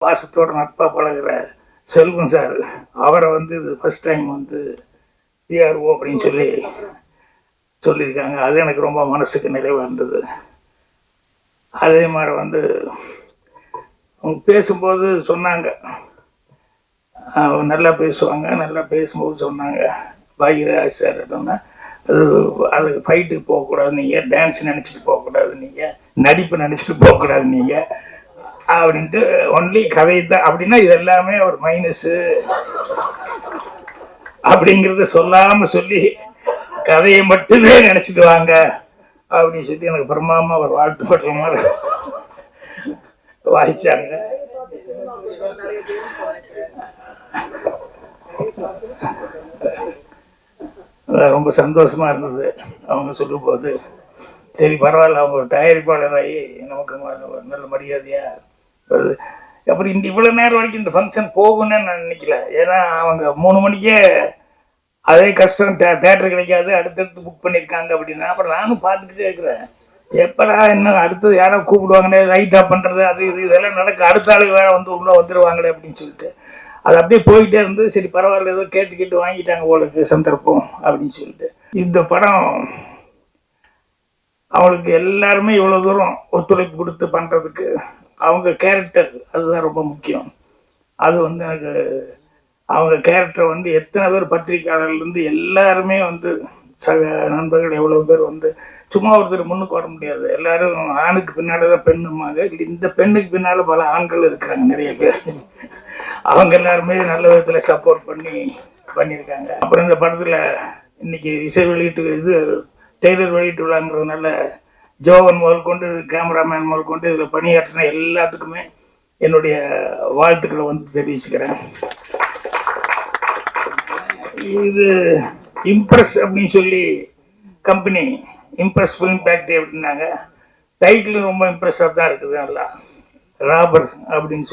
பாசத்தோட நட்பாக பழகிற செல்வம் சார், அவரை வந்து இது ஃபர்ஸ்ட் டைம் வந்து பிஆர்ஓ அப்படின்னு சொல்லியிருக்காங்க. அது எனக்கு ரொம்ப மனசுக்கு நிறைவாக இருந்தது. அதே மாதிரி வந்து அவங்க பேசும்போது சொன்னாங்க, நல்லா பேசுவாங்க. நல்லா பேசும்போது சொன்னாங்க, பாக்யராஜ் சார் அப்படின்னா அது ஃபைட்டுக்கு போகக்கூடாது, நீங்கள் டான்ஸ் நினச்சிட்டு போகக்கூடாது, நீங்கள் நடிப்பு நினச்சிட்டு போகக்கூடாது நீங்கள் அப்படின்ட்டு ஒன்லி கதை தான் அப்படின்னா இது எல்லாமே ஒரு மைனஸு அப்படிங்கிறத சொல்லாமல் சொல்லி கதையை மட்டுமே நினச்சிட்டு வாங்க அப்படின்னு சொல்லி எனக்கு பிரமாமா ஒரு வாழ்த்து படுற மாதிரி வாய்ச்சாங்க. ரொம்ப சந்தோஷமா இருந்தது அவங்க சொல்லும் போது. சரி பரவாயில்ல, அவங்க ஒரு தயாரிப்பாளராகி நமக்கு ஒரு நல்ல மரியாதையா வருது. அப்புறம் இவ்வளோ நேரம் வரைக்கும் இந்த ஃபங்க்ஷன் போகும்னு நான் நினைக்கல. ஏன்னா அவங்க 3 மணிக்கே அதே கஷ்டம், தேட்டர் கிடைக்காது, அடுத்தடுத்து புக் பண்ணியிருக்காங்க அப்படின்னா. அப்புறம் நானும் பார்த்துக்கிட்டே இருக்கிறேன், எப்படா இன்னும் அடுத்தது யாரோ கூப்பிடுவாங்களே, லைட்டாக பண்ணுறது அது இதெல்லாம் நடக்க, அடுத்த ஆளுக்கு வேற வந்து உள்ளே வந்துடுவாங்களே அப்படின்னு சொல்லிட்டு அது அப்படியே போயிட்டே இருந்து. சரி பரவாயில்ல, ஏதோ கேட்டு வாங்கிட்டாங்க உங்களுக்கு சந்தர்ப்பம் அப்படின்னு சொல்லிட்டு. இந்த படம் அவங்களுக்கு எல்லாருமே இவ்வளோ தூரம் ஒத்துழைப்பு கொடுத்து பண்ணுறதுக்கு அவங்க கேரக்டர் அதுதான் ரொம்ப முக்கியம். அது வந்து எனக்கு அவங்க கேரக்டர் வந்து எத்தனை பேர் பத்திரிகையாளர்லேருந்து எல்லாருமே வந்து சக நண்பர்கள் எவ்வளோ பேர் வந்து சும்மா ஒருத்தர் முன்னுக்கு வர முடியாது. எல்லாரும் ஆணுக்கு பின்னால் தான் பெண்ணுமாங்க. இந்த பெண்ணுக்கு பின்னால் பல ஆண்கள் இருக்கிறாங்க நிறைய பேர். அவங்க எல்லாருமே நல்ல விதத்தில் சப்போர்ட் பண்ணியிருக்காங்க. அப்புறம் இந்த படத்தில் இன்னைக்கு இசை வெளியீட்டு இது டெய்லர் வெளியீட்டு விழாங்கிறதுனால ஜோவன் முதல் கொண்டு கேமராமேன் முதல் கொண்டு இதில் பணியாற்றின எல்லாத்துக்குமே என்னுடைய வாழ்த்துக்களை வந்து தெரிவிச்சுக்கிறேன். இது இம்ப்ரெஸ் அப்படின்னு சொல்லி கம்பெனி, இம்ப்ரெஸ் ஃபிலிம் ஃபேக்ட்ரி அப்படின்னாங்க. டைட்டில் ரொம்ப இம்ப்ரெஸ்ஸாக தான் இருக்குது. நல்லா ராபர் அப்படின்னு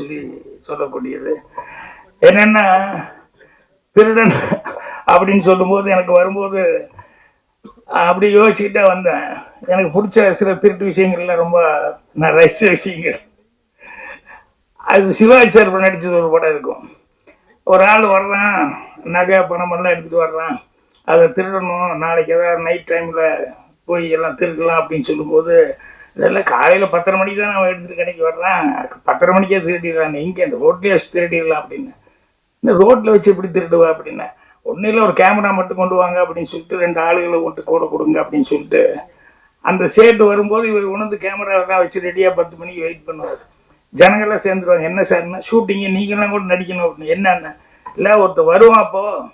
சொல்லக்கூடியது. என்னென்னா திருடன் அப்படின்னு சொல்லும்போது எனக்கு வரும்போது அப்படி யோசிச்சுக்கிட்டே வந்தேன். எனக்கு பிடிச்ச சில திருட்டு விஷயங்கள்லாம் ரொம்ப நான் ரசித்த விஷயங்கள். அது சிவாஜி சார் நடிச்சது ஒரு படம் இருக்கும். ஒரு ஆள் வர்றான், நகை பணமெல்லாம் எடுத்துகிட்டு வர்றான், அதை திருடணும், நாளைக்கு ஏதாவது நைட் டைமில் போய் எல்லாம் திருடலாம் அப்படின்னு சொல்லும்போது, இதெல்லாம் காலையில் 10:30 மணிக்கு தான் அவன் எடுத்துகிட்டு கடைக்கு வர்றான், 10:30 மணிக்கே திருடிடலான்னு, இங்கே அந்த ரோட்லேயே வச்சு திருடிடலாம் அப்படின்னு. இந்த ரோட்டில் வச்சு எப்படி திருடுவா அப்படின்னா, ஒன்றும் இல்லை, ஒரு கேமரா மட்டும் கொண்டு வாங்க அப்படின்னு சொல்லிட்டு 2 ஆளுகளை கூட கொடுங்க அப்படின்னு சொல்லிட்டு அந்த சேட்டு வரும்போது இவர் உணர்ந்து கேமராவெல்லாம் வச்சு ரெடியாக 10 மணிக்கு வெயிட் பண்ணுவார். ஜனங்கள்லாம் சேர்ந்துருவாங்க. என்ன சார்னா, ஷூட்டிங்கு நீங்கள்லாம் கூட நடிக்கணும் அப்படின்னு. என்னென்ன இல்லை, ஒருத்தர் வருவான், அப்போது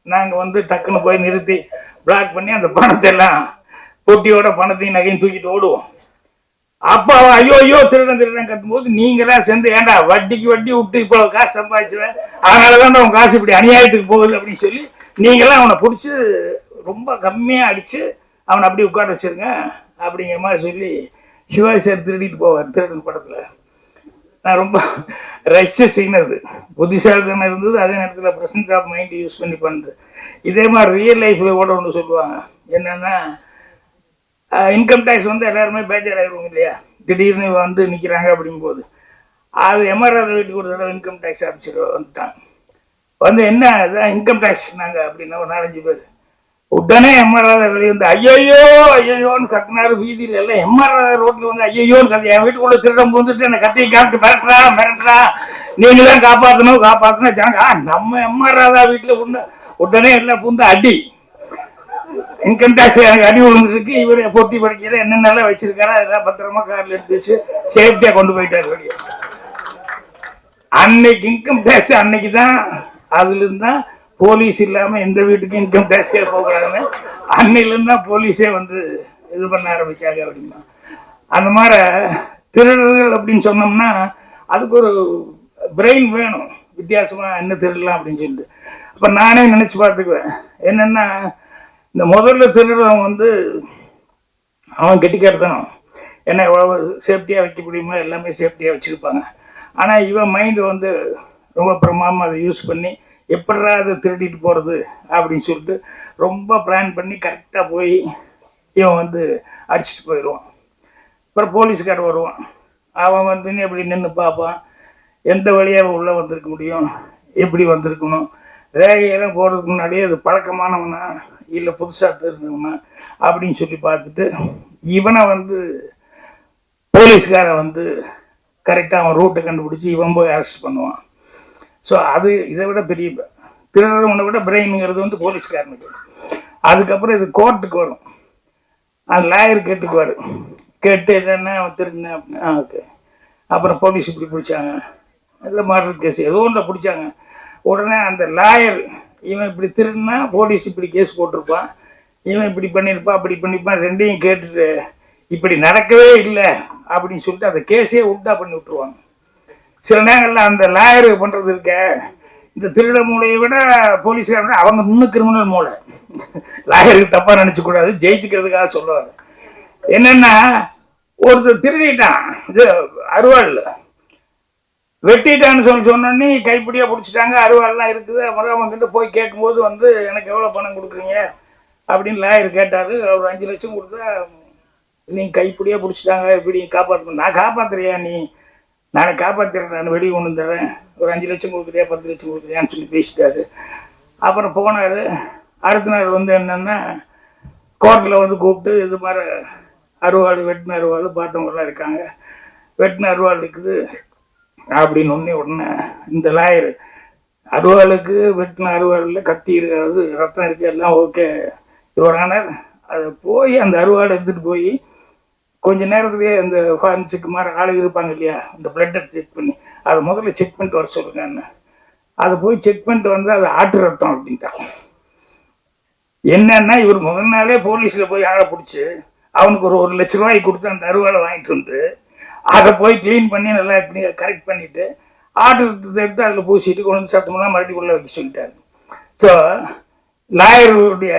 நாங்கள் வந்து டக்குன்னு போய் நிறுத்தி பிளாக் பண்ணி அந்த பணத்தை எல்லாம் பொட்டியோட பணத்தையும் நகையும் தூக்கிட்டு ஓடுவோம். அப்போ ஐயோ ஐயோ திருடன் கத்தும்போது நீங்களாம் சேர்ந்து, ஏண்டா வட்டிக்கு வட்டி விட்டு இப்போ காசு சம்பாதிச்சுவேன், அதனால தான் அவன் காசு இப்படி அநியாயத்துக்கு போகுது அப்படின்னு சொல்லி நீங்களாம் அவனை பிடிச்சி ரொம்ப கம்மியாக அடித்து அவனை அப்படி உட்கார வச்சிருங்க அப்படிங்கிற மாதிரி சொல்லி சிவாஜி சார் திருடிட்டு போவார் திருடன் படத்தில். நான் ரொம்ப ரசிச்ச சீன் அது. புத்திசாலித்தனம் இருந்தது, அதே நேரத்தில் ப்ரெசன்ஸ் ஆஃப் மைண்ட் யூஸ் பண்ணி பண்ணுறது. இதே மாதிரி ரியல் லைஃப்பில் கூட ஒன்று சொல்லுவாங்க, என்னென்னா இன்கம் டேக்ஸ் வந்து எல்லாருமே பேஜராகிடுவோம் இல்லையா, திடீர்னு வந்து நிற்கிறாங்க அப்படிங்கும்போது. அது எம்ஆர்ஆர் வீட்டுக்கு ஒரு தடவை இன்கம் டேக்ஸ் ஆஃபீஸர் வந்துட்டாங்க. வந்து என்ன இதுதான் இன்கம் டேக்ஸ் நாங்கள் அப்படின்னா ஒரு 4-5 பேர். உடனே எம்ஆர்ஆர் வெளியே வந்து ஐயோயோ ஐயோன்னு கத்தினாரு. வீதியில் எல்லாம் எம்ஆர்ஆர் ரோட்டில் வந்து ஐயோன்னு கத்தி, என் வீட்டுக்குள்ளே திருடம் வந்துட்டு என்னை கத்தியை காப்பிட்டு மிரட்டுறா, நீங்கள் தான் காப்பாற்றணும் ஜனங்க. நம்ம எம்ஆர்ஆர் வீட்டில் உடனே எல்லாம் பூந்து அடி. இன்கம் டேக்ஸ் எனக்கு அடி விழுந்துருக்கு. இவர் பொட்டி படிக்கிற என்னென்னலாம் வச்சிருக்காரு அதெல்லாம் பத்திரமா காரில் எடுத்து வச்சு சேஃப்டியாக கொண்டு போயிட்டார் வெளியே. அன்னைக்கு இன்கம் டேக்ஸ் அன்னைக்கு தான், அதுலேருந்து தான் போலீஸ் இல்லாமல் எந்த வீட்டுக்கும் இன்கம் டேக்ஸ்கே போகக்கூடாதுன்னு அன்னையிலேருந்து தான் போலீஸே வந்து இது பண்ண ஆரம்பித்தாங்க அப்படின்னா. அந்த மாதிரி திருடர்கள் அப்படின்னு சொன்னோம்னா அதுக்கு ஒரு பிரெயின் வேணும், வித்தியாசமாக என்ன திருடலாம் அப்படின்னு சொல்லிட்டு. அப்போ நானே நினச்சி பார்த்துக்குவேன், என்னென்னா இந்த முதல்ல திருடுறவன் வந்து அவன் கெட்டிக்காரத்தனம், என்ன எவ்வளோ சேஃப்டியாக வைக்க முடியுமோ எல்லாமே சேஃப்டியாக வச்சுருப்பாங்க. ஆனால் இவன் மைண்டு வந்து ரொம்ப பிரமாதமாக அதை யூஸ் பண்ணி எப்படா அதை திருடிட்டு போகிறது அப்படின்னு சொல்லிட்டு ரொம்ப பிளான் பண்ணி கரெக்டாக போய் இவன் வந்து அடிச்சுட்டு போயிடுவான். அப்புறம் போலீஸ்காரர் வருவான், அவன் வந்து எப்படி நின்று பார்ப்பான், எந்த வழியாக உள்ளே வந்திருக்க முடியும், எப்படி வந்திருக்கணும், ரேகையெல்லாம் போடுறதுக்கு முன்னாடியே அது பழக்கமானவனா இல்லை புதுசாக தெரிஞ்சவனா அப்படின்னு சொல்லி பார்த்துட்டு இவனை வந்து போலீஸ்காரன் வந்து கரெக்டாக அவன் ரூட்டை கண்டுபிடிச்சி இவன் போய் அரெஸ்ட் பண்ணுவான். ஸோ அது இதை விட பெரிய திருடுறவனை விட பிரெயினுங்கிறது வந்து போலீஸ்காரனுக்கு. அதுக்கப்புறம் இது கோர்ட்டுக்கு வரும். அந்த லாயர் கேட்டுக்குவார். கேட்டு என்னென்ன அவன் திருடினேன் அப்படின்னு. ஓகே. அப்புறம் போலீஸ் இப்படி பிடிச்சாங்க, இல்லை மர்டர் கேஸ் ஏதோ ஒன்றை பிடிச்சாங்க. உடனே அந்த லாயர் இவன் இப்படி திருடினா போலீஸ் இப்படி கேஸ் போட்டிருப்பான், இவன் இப்படி பண்ணியிருப்பான் அப்படி பண்ணியிருப்பான், ரெண்டையும் கேட்டுட்டு இப்படி நடக்கவே இல்லை அப்படின்னு சொல்லிட்டு அந்த கேஸே உல்டா பண்ணி விட்டுருவாங்க. சில நேரங்களில் அந்த லாயர் பண்ணுறது இருக்க இந்த திருட மூளையை விட போலீஸ்கார அவங்க இன்னும் கிரிமினல் மூளை. லாயருக்கு தப்பாக நினச்சக்கூடாது, ஜெயிச்சுக்கிறதுக்காக சொல்லுவார். என்னென்னா ஒருத்தர் திருடிட்டான், இது அருவாள் வெட்டிட்டான்னு சொன்னோன்னே கைப்பிடியாக பிடிச்சிட்டாங்க, அருவாள்லாம் இருக்குது. அப்புறம் அவங்ககிட்ட போய் கேட்கும்போது வந்து எனக்கு எவ்வளோ பணம் கொடுக்குறீங்க அப்படின்னு லாயர் கேட்டார். ஒரு 5 லட்சம் கொடுத்தா நீங்கள் கைப்பிடியாக பிடிச்சிட்டாங்க, எப்படி காப்பாற்ற, நான் காப்பாற்றுறியா, நீ நானே காப்பாற்றுறேன், நான் வெளியே கொண்டு தரேன், ஒரு 5 லட்சம் கொடுக்குறியா 10 லட்சம் கொடுக்குறியான்னு சொல்லி பேசிட்டாரு. அப்புறம் போனார். அடுத்த நாள் வந்து என்னென்னா கோர்ட்டில் வந்து கூப்பிட்டு இது மாதிரி அருவாள் வெட்டின அருவாள் பார்த்தவங்கலாம் இருக்காங்க, வெட்டின அருவாள் இருக்குது அப்படின்னு உடனே இந்த லாயர் அருவாளுக்கு வெட்டின அருவாளில் கத்தி இருக்காது, ரத்தம் இருக்குது, எல்லாம் ஓகே யுவர் அதை போய் அந்த அருவாளை எடுத்துகிட்டு போய் கொஞ்சம் நேரத்துலேயே அந்த ஃபாரன்சிக் மாதிரி ஆளுங்க இருப்பாங்க இல்லையா, இந்த பிளட்டை செக் பண்ணி அதை முதல்ல செக் பண்ணிட்டு வர சொல்லுங்கன்னு. அதை போய் செக் பண்ணிட்டு வந்து அது ஆட்டு ரத்தம் அப்படின்ட்டான். என்னன்னா இவர் முதல் நாளே போலீஸில் போய் ஆளை பிடிச்சி அவனுக்கு ஒரு 1 லட்ச ரூபாய்க்கு கொடுத்து அந்த அருவாளை வாங்கிட்டு வந்து அதை போய் க்ளீன் பண்ணி நல்லா கரெக்ட் பண்ணிவிட்டு ஆட்டு ரத்தத்தை எடுத்து அதில் பூசிட்டு கொண்டு வந்து சத்தமெல்லாம் மறுபடியும் உள்ள வைக்க சொல்லிட்டாரு. ஸோ லாயருடைய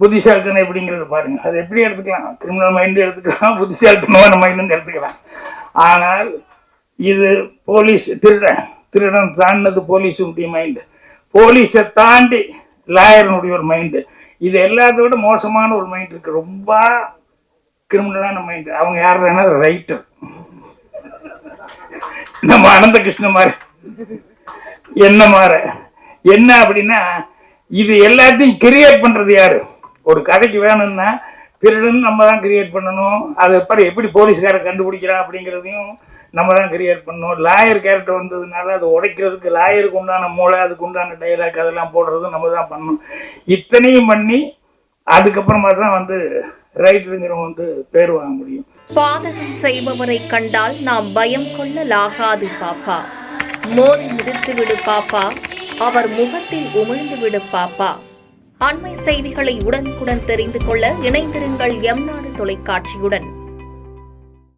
புத்திசாலித்தனம் எப்படிங்கிறது பாருங்க. அது எப்படி எடுத்துக்கலாம், கிரிமினல் மைண்டு எடுத்துக்கலாம், புத்திசாலித்தனமான மைண்டுன்னு எடுத்துக்கலாம். ஆனால் இது போலீஸ் திருடன் தாண்டினது போலீஸுடைய மைண்டு, போலீஸை தாண்டி லாயரனுடைய ஒரு மைண்டு. இது எல்லாத்த விட மோசமான ஒரு மைண்ட் இருக்கு, ரொம்ப கிரிமினலான மைண்டு. அவங்க யாருன்னா ரைட்டர், நம்ம அனந்த கிருஷ்ண மாதிரி என்ன மாதிரி என்ன அப்படின்னா இது எல்லாத்தையும் கிரியேட் பண்றது யாரு? ஒரு கதைக்கு வேணும்னா திருடன் நம்ம தான் கிரியேட் பண்ணணும். அதை எப்படி போலீஸ்காரை கண்டுபிடிக்கிறான் அப்படிங்கிறதையும் நம்ம தான் கிரியேட் பண்ணணும். லாயர் கேரக்டர் வந்ததுனால அதை உடைக்கிறதுக்கு லாயருக்கு உண்டான மூளை, அதுக்கு உண்டான டைலாக் அதெல்லாம் போடுறது நம்ம தான் பண்ணணும். இத்தனையும் பண்ணி அதுக்கப்புறமா தான் வந்து ரைட்டருங்கிறவங்க வந்து பேர் வாங்க முடியும். பாதகம் செய்பவரை கண்டால் நாம் பயம் கொள்ளலாகாது பாப்பா, மோதி மிதித்து விடு பாப்பா, அவர் முகத்தில் உமிழ்ந்து விடு பாப்பா. அண்மை செய்திகளை உடனுக்குடன் தெரிந்து கொள்ள இணைந்திருங்கள் எம் நாடு தொலைக்காட்சியுடன்.